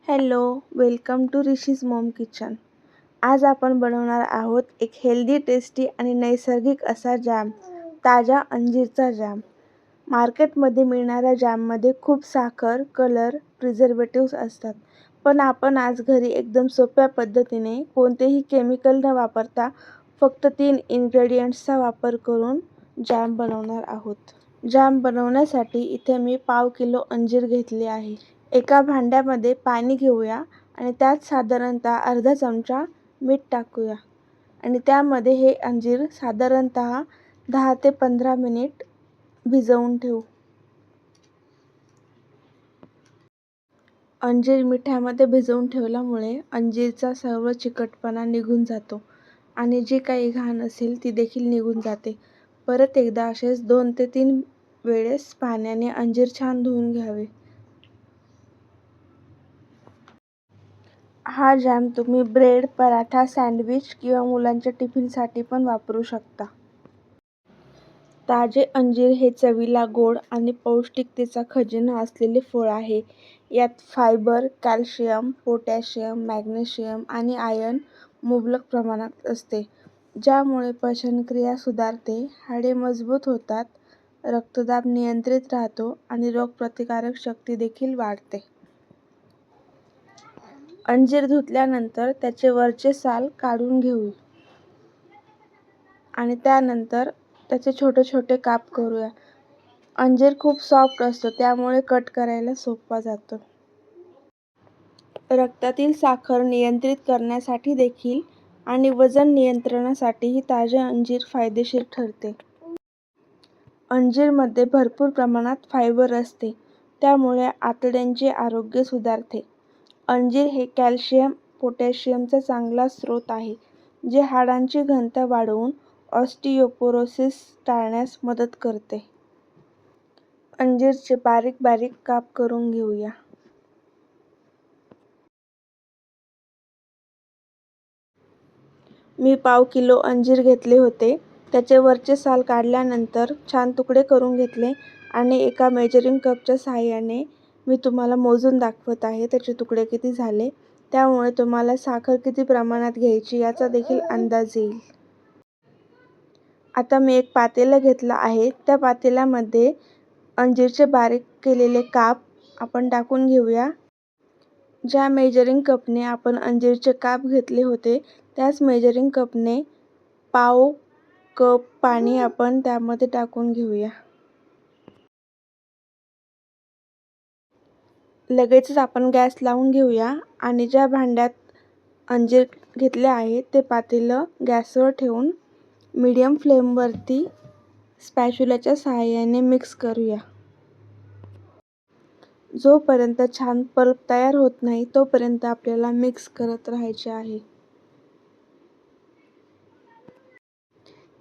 Hello, welcome to Rishi's mom kitchen. आज आपण बनवणार आहोत एक हेल्दी, टेस्टी आणि नैसर्गिक असा जॅम, ताजा अंजीरचा जॅम. मार्केटमध्ये मिळणाऱ्या जॅममध्ये खूप साखर, कलर, प्रिझर्वेटिव्स असतात. पण आपण आज घरी एकदम सोप्या पद्धतीने कोणतेही केमिकल न वापरता फक्त 3 इन्ग्रेडियंट्सचा वापर करून जॅम बनवणार आहोत. जॅम बनवण्यासाठी इथे मी पाव किलो अंजीर घेतले आहे. एका भांड्यामध्ये पाणी घेऊया आणि त्यात साधारणतः अर्धा चमचा मीठ टाकूया आणि त्यामध्ये हे अंजीर साधारणतः 10 ते 15 मिनिट भिजवून ठेवू. अंजीर मिठामध्ये भिजवून ठेवल्यामुळे अंजीरचा सर्व चिकटपणा निघून जातो आणि जी काही घाण असेल ती देखील निघून जाते. परत एकदा असेच 2 ते 3 वेळेस पाण्याने अंजीर छान धुवून घ्यावे. हा जॅम तुम्ही ब्रेड, पराठा, सँडविच किंवा मुलांच्या टिफिनसाठी पण वापरू शकता. ताजे अंजीर हे चवीला गोड आणि पौष्टिकतेचा खजिना असलेले फळ आहे. यात फायबर, कॅल्शियम, पोटॅशियम, मॅग्नेशियम आणि आयर्न मुबलक प्रमाणात असते, ज्यामुळे पचनक्रिया सुधारते, हाडे मजबूत होतात, रक्तदाब नियंत्रित राहतो आणि रोगप्रतिकारक शक्ती देखील वाढते. अंजीर धुतल्यानंतर त्याचे वरचे साल काढून घेऊ आणि त्यानंतर त्याचे छोटे छोटे काप करूया. अंजीर खूप सॉफ्ट असतो, त्यामुळे कट करायला सोपा जातो. रक्तातील साखर नियंत्रित करण्यासाठी देखील आणि वजन नियंत्रणासाठीही ताजे अंजीर फायदेशीर ठरते. अंजीरमध्ये भरपूर प्रमाणात फायबर असते, त्यामुळे आतड्यांचे आरोग्य सुधारते. अंजीर हे कॅल्शियम, पोटॅशियमचा चांगला स्रोत आहे, जे हाडांची घनता वाढवून ऑस्टिओपोरोसिस टाळण्यास मदत करते. अंजीरचे बारीक बारीक काप करून घेऊया. मी पाव किलो अंजीर घेतले होते. त्याचे वरचे साल काढल्यानंतर छान तुकडे करून घेतले आणि एका मेजरिंग कपच्या साहाय्याने मी तुम्हाला मोजून दाखवत आहे त्याचे तुकडे किती झाले. त्यामुळे तुम्हाला साखर किती प्रमाणात घ्यायची याचा देखील अंदाज येईल. आता मी एक पातेलं घेतलं आहे. त्या पातेल्यामध्ये अंजीरचे बारीक केलेले काप आपण टाकून घेऊया. ज्या मेजरिंग कपने आपण अंजीरचे काप घेतले होते, त्याच मेजरिंग कपने पाव कप पाणी आपण त्यामध्ये टाकून घेऊया. लगेचच आपण गॅस लावून घेऊया आणि ज्या भांड्यात अंजीर घेतले आहे ते पातेलं गॅसवर ठेवून मीडियम फ्लेमवरती स्पॅच्युलाच्या साहाय्याने मिक्स करूया. जोपर्यंत छान पल्प तयार होत नाही तोपर्यंत आपल्याला मिक्स करत राहायचे आहे.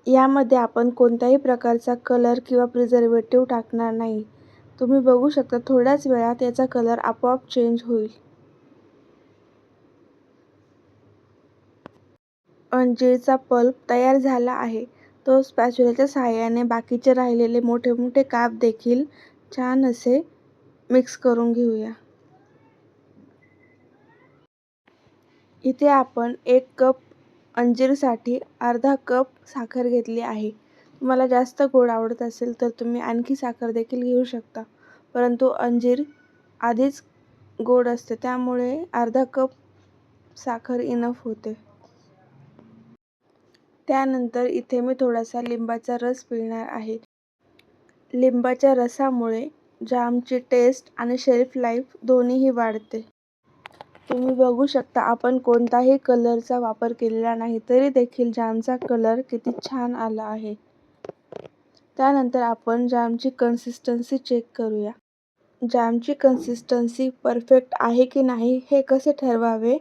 यामध्ये आपण कोणत्याही प्रकारचा कलर किंवा प्रिझर्वेटिव्ह टाकणार नाही. तुम्ही बघू शकता थोड्याच वेळात याचा कलर आपोआप चेंज होईल. अंजीरचा पल्प तयार झाला आहे. तो स्पॅच्युलाच्या साहाय्याने बाकीचे राहिलेले मोठे मोठे काप देखील छान असे मिक्स करून घेऊया. इथे आपण 1 कप अंजीरसाठी अर्धा कप साखर घेतली आहे. तुम्हाला जास्त गोड आवडत असेल तर तुम्ही आणखी साखर देखील घेऊ शकता, परंतु अंजीर आधीच गोड असते, त्यामुळे अर्धा कप साखर इनफ होते. त्यानंतर इथे मी थोडासा लिंबाचा रस पिळणार आहे. लिंबाच्या रसामुळे जॅमची टेस्ट आणि शेल्फ लाईफ दोन्हीही वाढते. तुम्ही बघू शकता आपण कोणताही कलरचा वापर केलेला नाही, तरी देखील जॅमचा कलर किती छान आला आहे. त्यानंतर आपण जॅमची कन्सिस्टन्सी चेक करूया. जॅमची कन्सिस्टन्सी परफेक्ट आहे की नाही हे कसे ठरवावे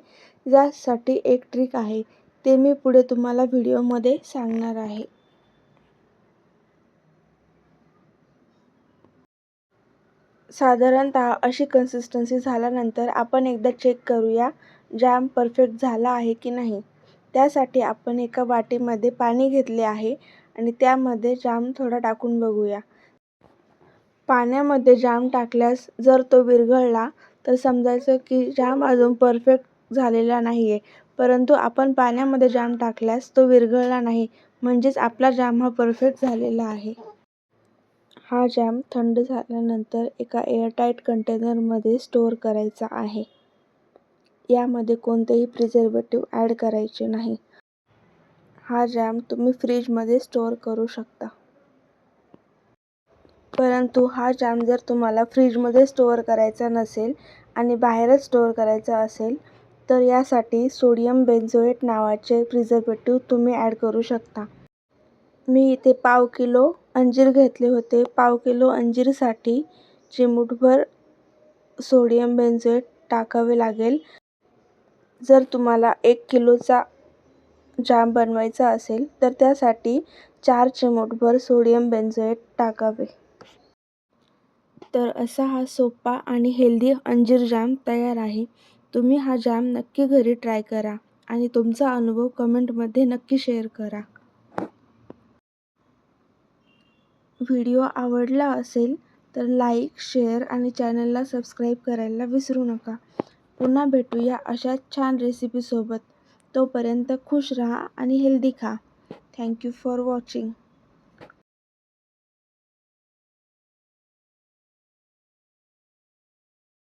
यासाठी एक ट्रिक आहे, ते मी पुढे तुम्हाला व्हिडिओमध्ये सांगणार आहे. साधारणतः अशी कन्सिस्टन्सी झाल्यानंतर आपण एकदा चेक करूया जॅम परफेक्ट झाला आहे की नाही. त्यासाठी आपण एका वाटीमध्ये पाणी घेतले आहे आणि त्यामध्ये जॅम थोडा टाकून बघूया. पाण्यामध्ये जॅम टाकल्यास जर तो विरघळला तर समजायचं की जाम अजून परफेक्ट झालेला नाही आहे. परंतु आपण पाण्यामध्ये जाम टाकल्यास तो विरघळला नाही, म्हणजेच आपला जाम हा परफेक्ट झालेला आहे. हा जॅम थंड झाल्यानंतर एका एअरटाईट कंटेनरमध्ये स्टोअर करायचा आहे. यामध्ये कोणतेही प्रिझर्वेटिव्ह ॲड करायचे नाही. हा जॅम तुम्ही फ्रीजमध्ये स्टोअर करू शकता. परंतु हा जॅम जर तुम्हाला फ्रीजमध्ये स्टोअर करायचा नसेल आणि बाहेरच स्टोअर करायचा असेल, तर यासाठी सोडियम बेन्झोएट नावाचे प्रिझर्वेटिव्ह तुम्ही ॲड करू शकता. मी इथे पाव किलो अंजीर घेतले होते. पाव किलो अंजीरसाठी चिमूटभर सोडियम बेन्झोएट टाकावे लागेल. जर तुम्हाला 1 किलोचा जाम बनवायचा असेल तर त्यासाठी 4 चिमूटभर सोडियम बेन्झोएट टाकावे. तर असा हा सोपा आणि हेल्दी अंजीर जाम तयार आहे. तुम्ही हा जाम नक्की घरी ट्राय करा आणि तुमचा अनुभव कमेंटमध्ये नक्की शेअर करा. व्हिडिओ आवडला असेल तर लाईक, शेअर आणि चॅनलला सबस्क्राईब करायला विसरू नका. पुन्हा भेटूया अशाच छान रेसिपीसोबत. तोपर्यंत खुश राहा आणि हेल्दी खा. Thank you for watching.